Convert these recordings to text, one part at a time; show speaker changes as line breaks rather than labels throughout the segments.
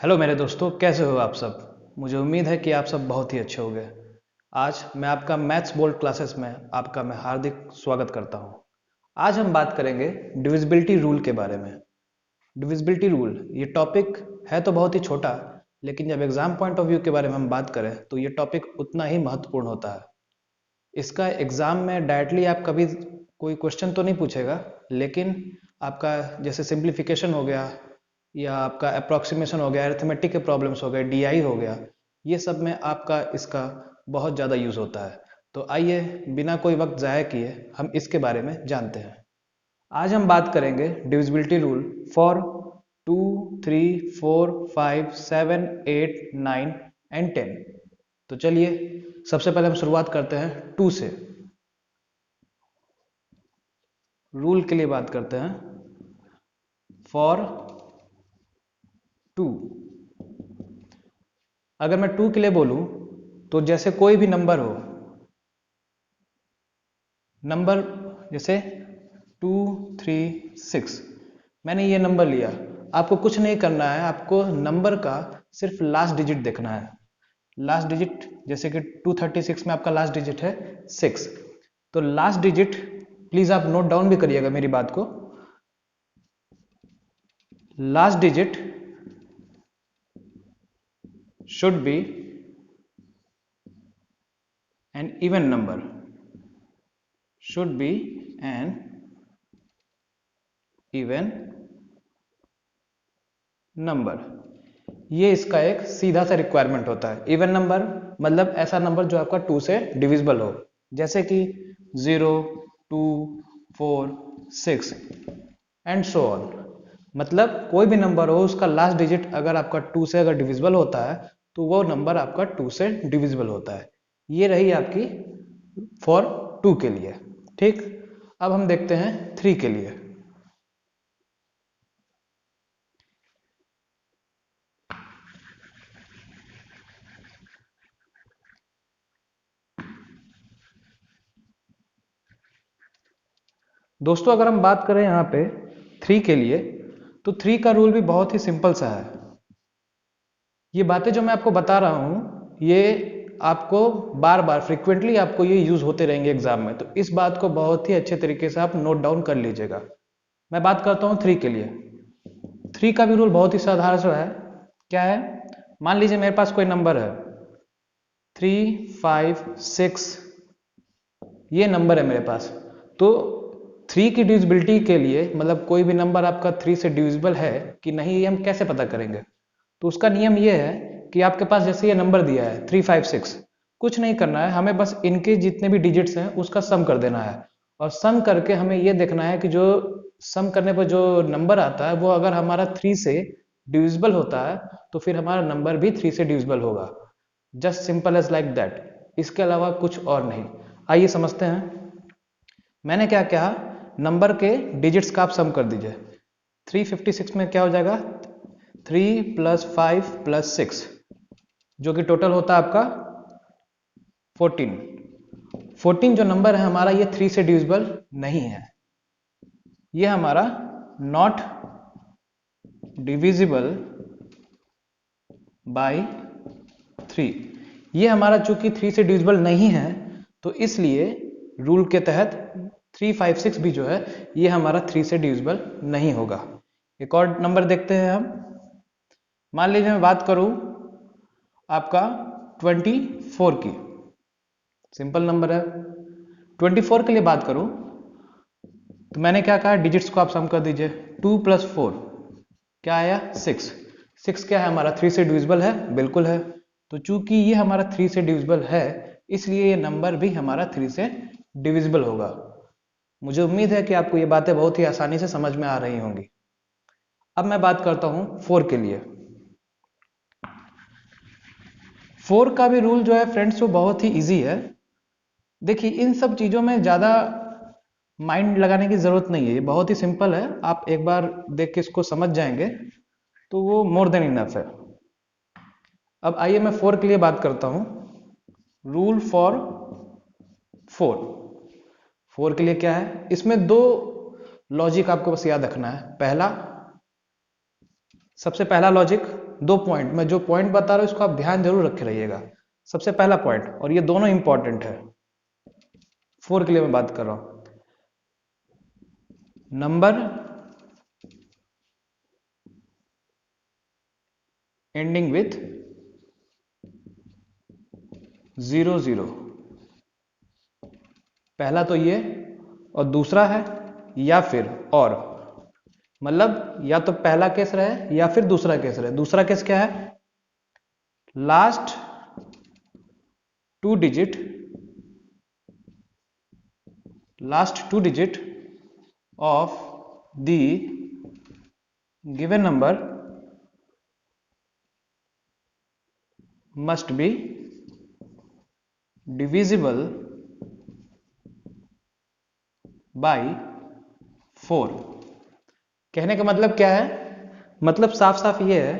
Hello मेरे दोस्तों, कैसे हो आप सब। मुझे उम्मीद है कि आप सब बहुत ही अच्छे होंगे। आज मैं आपका मैथ्स बोल्ड क्लासेस में आपका मैं हार्दिक स्वागत करता हूं। आज हम बात करेंगे डिविजिबिलिटी रूल के बारे में। डिविजिबिलिटी रूल ये टॉपिक है तो बहुत ही छोटा, लेकिन जब एग्जाम पॉइंट ऑफ व्यू के बारे में हम बात करें तो ये टॉपिक उतना ही महत्वपूर्ण होता है। इसका एग्जाम में डायरेक्टली आप कभी कोई क्वेश्चन तो नहीं पूछेगा, लेकिन आपका जैसे सिंप्लीफिकेशन हो गया या आपका अप्रोक्सीमेशन हो गया, अरिथमेटिक के प्रॉब्लम्स हो गए, डीआई हो गया, ये सब में आपका इसका बहुत ज़्यादा यूज़ होता है। तो आइए बिना कोई वक्त ज़ाया किए हम इसके बारे में जानते हैं। आज हम बात करेंगे डिविजिबिलिटी रूल फॉर 2, 3, 4, 5, 7, 8, 9 एंड 10। तो चलिए सबसे पहले हम शुरुआत करते हैं 2 से। रूल के लिए बात करते हैं फॉर 2। अगर मैं 2 के लिए बोलूं तो जैसे कोई भी नंबर हो, नंबर जैसे 2, 3, 6, मैंने ये नंबर लिया। आपको कुछ नहीं करना है, आपको नंबर का सिर्फ लास्ट डिजिट देखना है। लास्ट डिजिट जैसे कि 236 में आपका लास्ट डिजिट है 6, तो लास्ट डिजिट प्लीज आप नोट डाउन भी करिएगा मेरी बात को। Last digit should be an even number, should be an even number। ये इसका एक सीधा सा रिक्वायरमेंट होता है। इवन नंबर मतलब ऐसा नंबर जो आपका 2 से डिविजिबल हो, जैसे कि 0, 2, 4, 6 एंड सो ऑन। मतलब कोई भी नंबर हो, उसका लास्ट डिजिट अगर आपका 2 से अगर डिविजिबल होता है तो वो नंबर आपका 2 से डिविजिबल होता है। ये रही आपकी फॉर 2 के लिए। ठीक, अब हम देखते हैं 3 के लिए। दोस्तों अगर हम बात करें यहाँ पे 3 के लिए, तो 3 का रूल भी बहुत ही सिंपल सा है। ये बातें जो मैं आपको बता रहा हूँ ये आपको बार बार फ्रिक्वेंटली आपको ये यूज होते रहेंगे एग्जाम में, तो इस बात को बहुत ही अच्छे तरीके से आप नोट डाउन कर लीजिएगा। मैं बात करता हूँ 3 के लिए। 3 का भी रूल बहुत ही साधारण सा है। क्या है, मान लीजिए मेरे पास कोई नंबर है 3, 5, 6, ये नंबर है मेरे पास। तो 3 की डिविजिबिलिटी के लिए मतलब कोई भी नंबर आपका 3 से डिविजिबल है कि नहीं, ये हम कैसे पता करेंगे। तो उसका नियम ये है कि आपके पास जैसे ये नंबर दिया है 3, 5, 6, कुछ नहीं करना है, हमें बस इनके जितने भी डिजिट्स हैं उसका सम कर देना है। और सम करके हमें ये देखना है कि जो सम करने पर जो नंबर आता है वो अगर हमारा 3 से डिविजिबल होता है तो फिर हमारा नंबर भी 3 से डिविजिबल होगा। Just simple as like that, इसके अलावा कुछ और नहीं। आइए समझते हैं। मैंने क्या कहा, नंबर के डिजिट्स का आप सम कर दीजिए। 356 में क्या हो जाएगा, 3 + 5 + 6, जो कि टोटल होता है आपका 14। 14 जो नंबर है हमारा ये 3 से डिविजिबल नहीं है, ये हमारा नॉट डिविजिबल बाय 3। ये हमारा चूंकि 3 से डिविजिबल नहीं है तो इसलिए रूल के तहत 3, 5, 6 भी जो है ये हमारा 3 से डिविजिबल नहीं होगा। एक और नंबर देखते हैं हम। मान लीजिए मैं बात करूं आपका 24 की, सिंपल नंबर है। 24 के लिए बात करूं तो मैंने क्या कहा, डिजिट्स को आप सम कर दीजिए। 2 + 4 क्या आया, 6। 6 क्या है हमारा 3 से डिविजिबल है, बिल्कुल है। तो चूंकि ये हमारा 3 से डिविजिबल है इसलिए ये नंबर भी हमारा 3 से डिविजिबल होगा। मुझे उम्मीद है कि आपको ये बातें बहुत ही आसानी से समझ में आ रही होंगी। अब मैं बात करता हूं 4 के लिए। 4 का भी रूल जो है फ्रेंड्स वो बहुत ही इजी है। देखिए इन सब चीजों में ज्यादा माइंड लगाने की जरूरत नहीं है, ये बहुत ही सिंपल है। आप एक बार देख के इसको समझ जाएंगे तो वो मोर देन इनफ है। अब आइए मैं 4 के लिए बात करता हूं। Rule for 4। 4 के लिए क्या है, इसमें दो लॉजिक आपको बस याद रखना है। पहला, सबसे पहला लॉजिक, दो पॉइंट, मैं जो पॉइंट बता रहा हूं इसको आप ध्यान जरूर रखे रहिएगा। सबसे पहला पॉइंट, और ये दोनों इंपॉर्टेंट है, 4 के लिए मैं बात कर रहा हूं, नंबर एंडिंग विथ 00, पहला तो ये, और दूसरा है या फिर और, मतलब या तो पहला केस रहे या फिर दूसरा केस रहे। दूसरा केस क्या है, last 2 digit of the given number must be divisible by 4। कहने का मतलब क्या है, मतलब साफ साफ ये है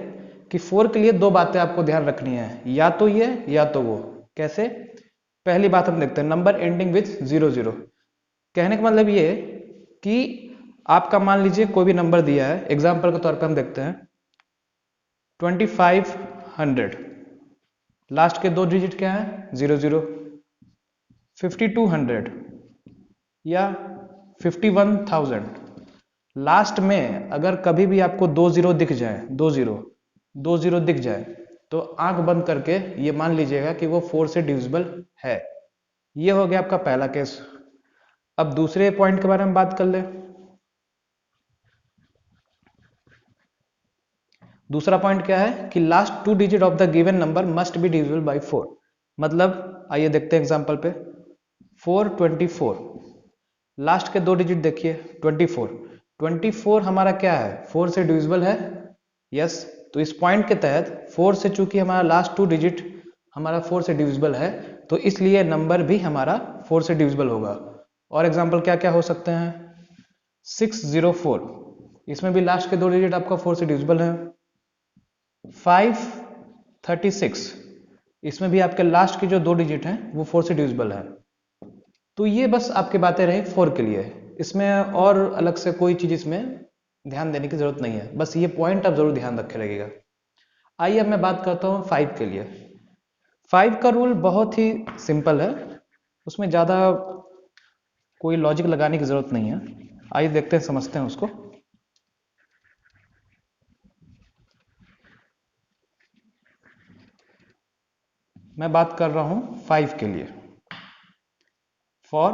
कि 4 के लिए दो बातें आपको ध्यान रखनी है, या तो ये या तो वो। कैसे? पहली बात हम देखते हैं, नंबर एंडिंग विथ 00। कहने का मतलब ये कि आपका मान लीजिए कोई भी नंबर दिया है, एग्जाम्पल के तौर पे हम देखते हैं 2500, लास्ट के दो डिजिट क्या है 00। 5200 या 51,000, लास्ट में अगर कभी भी आपको 20 दिख जाए, 20 दिख जाए, तो आंख बंद करके ये मान लीजिएगा कि वो 4 से डिविजिबल है। ये हो गया आपका पहला केस। अब दूसरे पॉइंट के बारे में बात कर ले। दूसरा पॉइंट क्या है कि last 2 digit of the given number must be divisible by 4। मतलब आइए देखते हैं एग्जांपल पे, 424, लास्ट के दो डिजिट देखिए 24 हमारा क्या है, 4 से डिविजिबल है, यस। तो इस पॉइंट के तहत 4 से, चूंकि हमारा लास्ट 2 डिजिट हमारा 4 से डिविजिबल है, तो इसलिए नंबर भी हमारा 4 से डिविजिबल होगा। और एग्जांपल क्या क्या हो सकते हैं, 604, इसमें भी लास्ट के दो डिजिट आपका 4 से डिविजिबल है। 536, इसमें भी आपके लास्ट के जो दो डिजिट हैं वो 4 से डिविजिबल है। तो ये बस आपकी बातें रही 4 के लिए, इसमें और अलग से कोई चीज इसमें ध्यान देने की जरूरत नहीं है, बस ये पॉइंट आप जरूर ध्यान रखे रहिएगा। आइए अब मैं बात करता हूँ 5 के लिए। 5 का रूल बहुत ही सिंपल है, उसमें ज़्यादा कोई लॉजिक लगाने की जरूरत नहीं है। आइए देखते हैं, समझते हैं उसको। मैं बात कर रहा हूं 5 के लिए, फॉर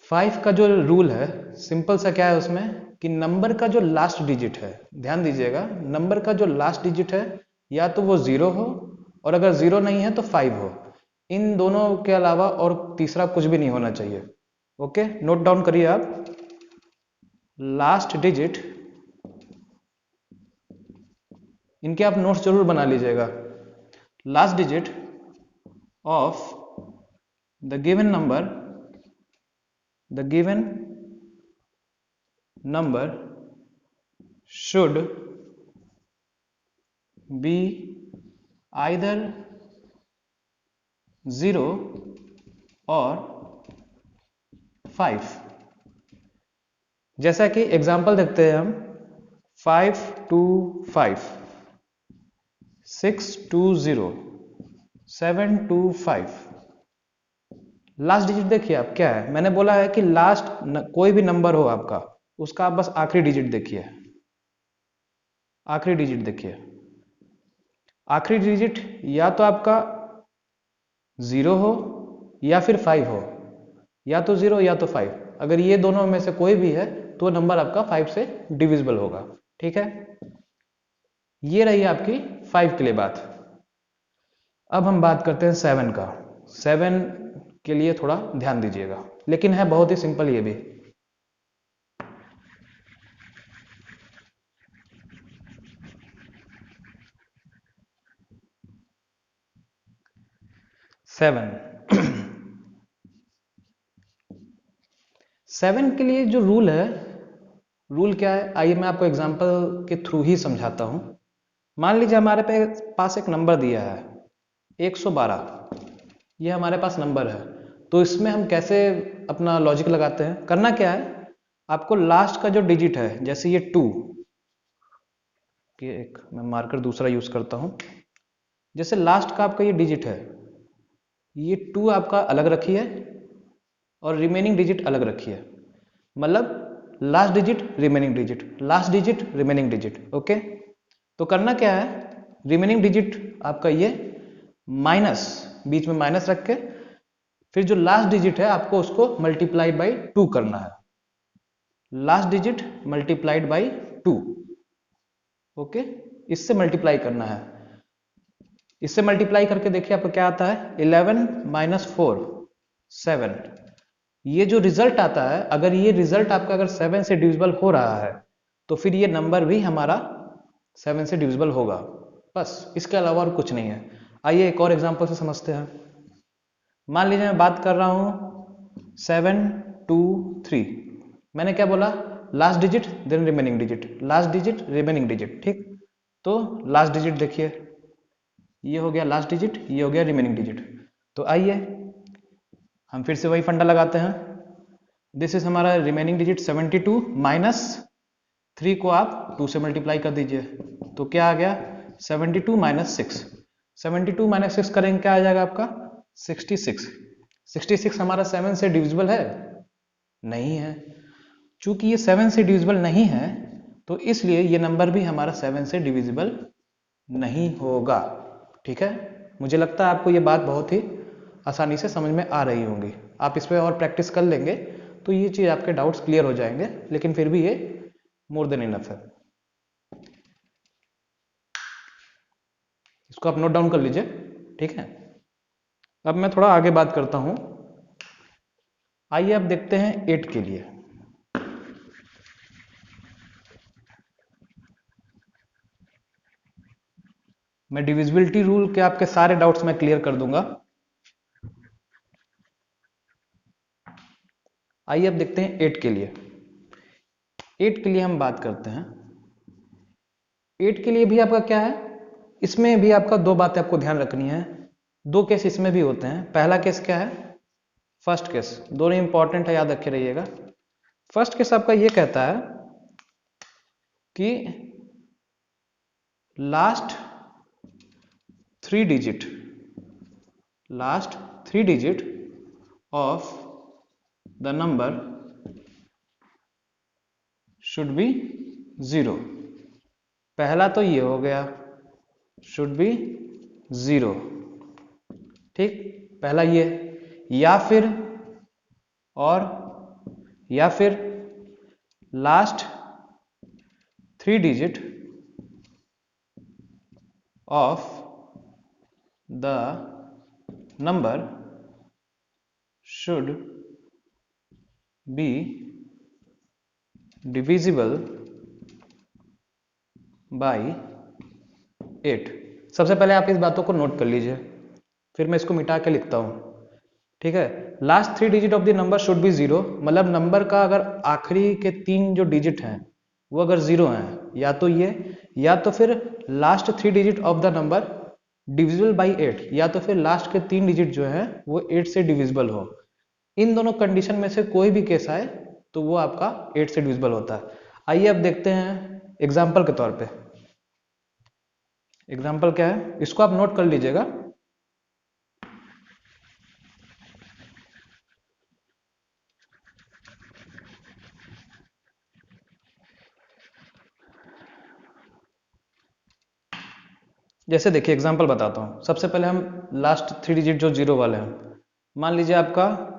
5 का जो रूल है सिंपल सा क्या है उसमें, कि नंबर का जो लास्ट डिजिट है, ध्यान दीजिएगा, नंबर का जो लास्ट डिजिट है या तो वो 0 हो, और अगर 0 नहीं है तो 5 हो। इन दोनों के अलावा और तीसरा कुछ भी नहीं होना चाहिए। ओके, नोट डाउन करिए आप, लास्ट डिजिट, इनके आप नोट्स जरूर बना लीजिएगा। Last digit of the given number should be either 0 or 5। जैसा कि एग्जाम्पल देखते हैं हम, 525, 620, 725। लास्ट डिजिट देखिए आप क्या है, मैंने बोला है कि लास्ट कोई भी नंबर हो आपका, उसका आप बस आखिरी डिजिट देखिए, आखिरी डिजिट देखिए। आखिरी डिजिट या तो आपका 0 हो या फिर 5 हो, या तो 0 या तो 5। अगर ये दोनों में से कोई भी है तो नंबर आपका 5 से डिविजिबल होगा। ठीक है, ये रही आपकी 5 के लिए बात। अब हम बात करते हैं 7 का। 7 के लिए थोड़ा ध्यान दीजिएगा, लेकिन है बहुत ही सिंपल ये भी। सेवन के लिए जो रूल है, रूल क्या है, आइए मैं आपको एग्जांपल के थ्रू ही समझाता हूं। मान लीजिए हमारे पास एक नंबर दिया है 112, ये हमारे पास नंबर है। तो इसमें हम कैसे अपना लॉजिक लगाते हैं, करना क्या है, आपको लास्ट का जो डिजिट है, जैसे ये 2, कि एक मैं मार्कर दूसरा यूज़ करता हूँ। जैसे लास्ट का आपका ये डिजिट है, ये 2 आपका अलग रखी है और रिमेनिंग डिजिट अलग रखी है, मतलब last digit remaining digit, last digit remaining digit. Okay, तो करना क्या है, रिमेनिंग डिजिट आपका ये माइनस, बीच में माइनस रख के फिर जो लास्ट डिजिट है आपको उसको मल्टीप्लाई बाई 2 करना है, last digit multiplied by 2। Okay, इससे मल्टीप्लाई करना है। इससे मल्टीप्लाई करके देखिए आपको क्या आता है, 11 माइनस 4 7। ये जो रिजल्ट आता है, अगर ये रिजल्ट आपका अगर 7 से डिविजिबल हो रहा है तो फिर ये नंबर भी हमारा 7 से डिविजिबल होगा, बस इसके अलावा और कुछ नहीं है। आइए एक और एग्जांपल से समझते हैं। मान लीजिए मैं बात कर रहा हूं 7 2 3। मैंने क्या बोला, last digit then remaining digit, last digit remaining digit. ठीक, तो लास्ट डिजिट देखिए, ये हो गया लास्ट डिजिट, ये हो गया रिमेनिंग डिजिट। तो आइए हम फिर से वही फंडा लगाते हैं। दिस इज हमारा रिमेनिंग डिजिट 72 माइनस 3 को आप 2 से मल्टीप्लाई कर दीजिए, तो क्या आ गया 72 माइनस 6। 72 माइनस 6 करेंगे क्या आ जाएगा आपका 66। 66 हमारा 7 से डिविजिबल है नहीं है, चूंकि ये 7 से डिविजिबल नहीं है तो इसलिए ये नंबर भी हमारा 7 से डिविजिबल नहीं होगा। ठीक है, मुझे लगता है आपको ये बात बहुत ही आसानी से समझ में आ रही होंगी। आप इस पर और प्रैक्टिस कर लेंगे तो ये चीज आपके डाउट्स क्लियर हो जाएंगे, लेकिन फिर भी ये मोर देन इनफ है। इसको आप नोट डाउन कर लीजिए। ठीक है, अब मैं थोड़ा आगे बात करता हूं। आइए अब देखते हैं 8 के लिए। मैं डिविजिबिलिटी रूल के आपके सारे डाउट्स मैं क्लियर कर दूंगा। आइए अब देखते हैं 8 के लिए। 8 के लिए हम बात करते हैं। 8 के लिए भी आपका क्या है, इसमें भी आपका दो बातें आपको ध्यान रखनी है। दो केस इसमें भी होते हैं। पहला केस क्या है, फर्स्ट केस, दोनों इंपॉर्टेंट है, याद रखे रहिएगा। फर्स्ट केस आपका ये कहता है कि last 3 digit, last 3 digit of the number should be 0। पहला तो ये हो गया, शुड बी 0। ठीक, पहला ये, या फिर last 3 digit of the number should be divisible by 8। सबसे पहले आप इस बातों को नोट कर लीजिए, फिर मैं इसको मिटा के लिखता हूं। ठीक है, last 3 digit of the number should be 0, मतलब नंबर का अगर आखिरी के 3 जो डिजिट हैं वो अगर 0 हैं, या तो ये, या तो फिर last 3 digit of the number divisible by 8, या तो फिर लास्ट के 3 डिजिट जो है वो 8 से डिविजिबल हो। इन दोनों कंडीशन में से कोई भी केस आए तो वो आपका 8 से डिविजिबल होता है। आइए अब देखते हैं एग्जाम्पल के तौर पे। एग्जाम्पल क्या है, इसको आप नोट कर लीजिएगा। जैसे देखिए एग्जाम्पल बताता हूं। सबसे पहले हम लास्ट 3 डिजिट जो 0 वाले हैं, मान लीजिए आपका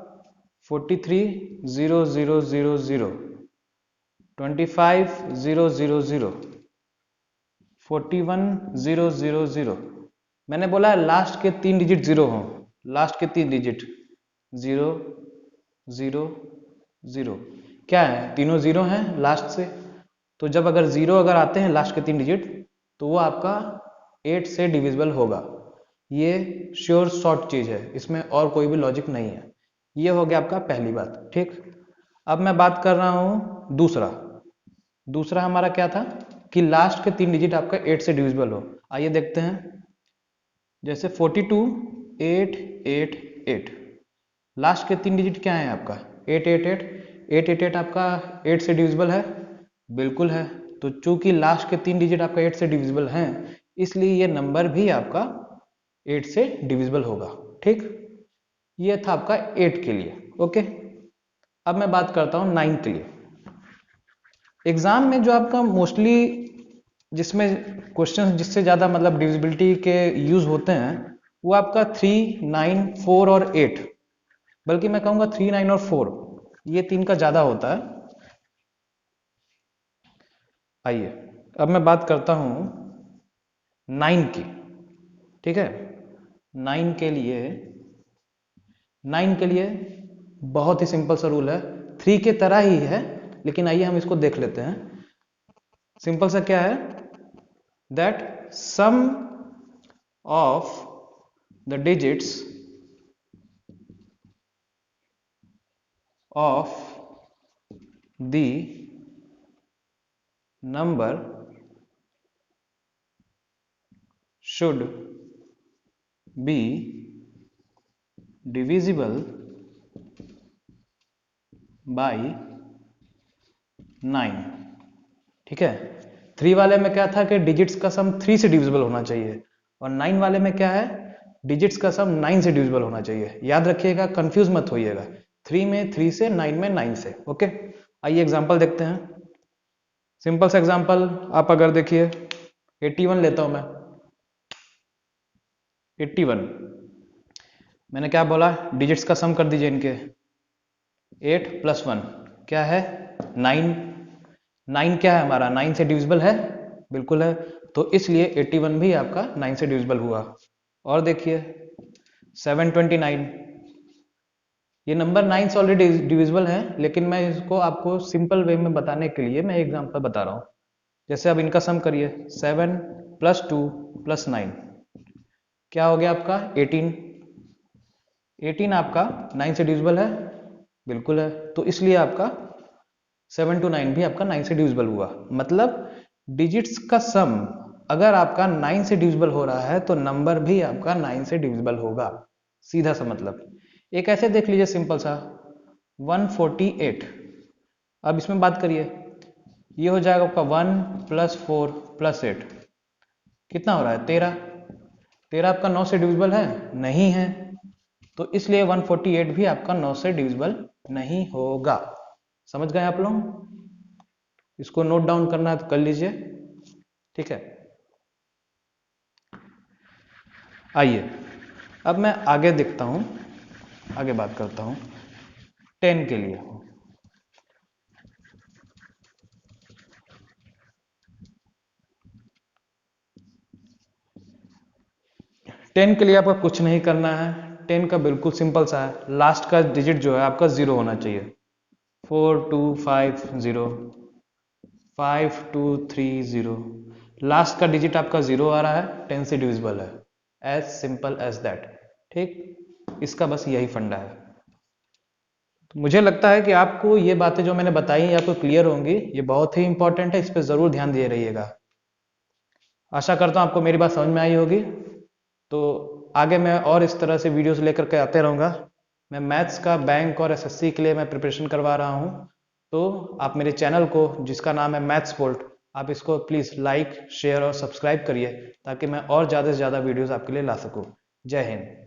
430000, 25000, 41000। मैंने बोला लास्ट के 3 डिजिट 0 हो, लास्ट के 3 डिजिट 0 0 0 क्या है, तीनों 0 हैं लास्ट से। तो जब अगर 0 अगर आते हैं लास्ट के 3 डिजिट तो वो आपका 8 से डिविजिबल होगा। ये श्योर शॉर्ट चीज है, इसमें और कोई भी लॉजिक नहीं है। ये हो गया आपका पहली बात। ठीक, अब मैं बात कर रहा हूं दूसरा हमारा क्या था कि लास्ट के 3 डिजिट आपका 8 से डिविजिबल हो। आइए देखते हैं, जैसे 42888, लास्ट के 3 डिजिट क्या है आपका 888। 888 आपका 8 से डिविजिबल है, बिल्कुल है। तो चूंकि लास्ट के 3 डिजिट आपका 8 से डिविजिबल हैं, इसलिए ये नंबर भी आपका 8 से डिविजिबल होगा। ठीक, ये था आपका 8 के लिए। ओके, अब मैं बात करता हूं 9 के लिए। एग्जाम में जो आपका मोस्टली जिसमें क्वेश्चन जिससे ज्यादा मतलब डिविजिबिलिटी के यूज होते हैं वो आपका 3, 9, 4 और 8, बल्कि मैं कहूंगा 3, 9 और 4, ये 3 का ज्यादा होता है। आइए अब मैं बात करता हूं 9 की। ठीक है, 9 के लिए बहुत ही सिंपल सा रूल है, 3 के तरह ही है, लेकिन आइए हम इसको देख लेते हैं। सिंपल सा क्या है, that sum of the digits of the number should be divisible by 9। ठीक है, 3 वाले में क्या था कि डिजिट्स का सम 3 से डिविजिबल होना चाहिए, और 9 वाले में क्या है, डिजिट्स का सम 9 से डिविजिबल होना चाहिए। याद रखिएगा, कंफ्यूज मत होइएगा, 3 में 3 से, 9 में 9 से। ओके, आइए एग्जांपल देखते हैं। सिंपल सा एग्जांपल आप अगर देखिए, 81 लेता हूं मैं। 81 मैंने क्या बोला, डिजिट्स का सम कर दीजिए इनके, 8 + 1 क्या है, 9। 9 क्या है हमारा, 9 से डिविजिबल है, बिल्कुल है, तो इसलिए 81 भी आपका 9 से डिविजिबल हुआ। और देखिए 729, ये नंबर 9 से ऑलरेडी डिविजिबल है, लेकिन मैं इसको आपको सिंपल वे में बताने के लिए मैं एग्जांपल बता रहा हूं। जैसे अब इनका सम करिए, 7 + 2 + 9 क्या हो गया आपका, 18। 18 आपका 9 से डिविजिबल है, बिल्कुल है, तो इसलिए आपका 7 to 9 भी आपका 9 से डिविजिबल हुआ। मतलब डिजिट्स का सम अगर आपका 9 से डिविजिबल हो रहा है तो नंबर भी आपका 9 से डिविजिबल होगा, सीधा सा मतलब। एक ऐसे देख लीजिए सिंपल सा 148। अब इसमें बात करिए, ये हो जाएगा आपका 1 + 4 + 8 कितना हो रहा है, 13। 13 आपका 9 से डिविजिबल है, नहीं है, तो इसलिए 148 भी आपका 9 से डिविजिबल नहीं होगा। समझ गए आप लोग? इसको नोट डाउन करना है तो कर लीजिए। ठीक है, आइए अब मैं आगे देखता हूं, आगे बात करता हूं 10 के लिए। 10 के लिए आपका कुछ नहीं करना है, 10 का बिल्कुल सिंपल सा है, लास्ट का डिजिट जो है आपका 0 होना चाहिए। 4250 5230, लास्ट का डिजिट आपका 0 आ रहा है, 10 से डिविजिबल है, एज सिंपल एज दैट। ठीक, इसका बस यही फंडा है। तो मुझे लगता है कि आपको ये बातें जो मैंने बताई आपको क्लियर होंगी, ये बहुत ही इंपॉर्टेंट है, इस पर जरूर ध्यान दिए रहिएगा। आशा करता हूं आपको मेरी बात समझ में आई होगी। तो आगे मैं और इस तरह से वीडियोस लेकर के आते रहूँगा। मैं मैथ्स का बैंक और एसएससी के लिए मैं प्रिपरेशन करवा रहा हूँ, तो आप मेरे चैनल को जिसका नाम है मैथ्स बोल्ट, आप इसको प्लीज़ लाइक, शेयर और सब्सक्राइब करिए, ताकि मैं और ज़्यादा से ज़्यादा वीडियोस आपके लिए ला सकूँ। जय हिंद।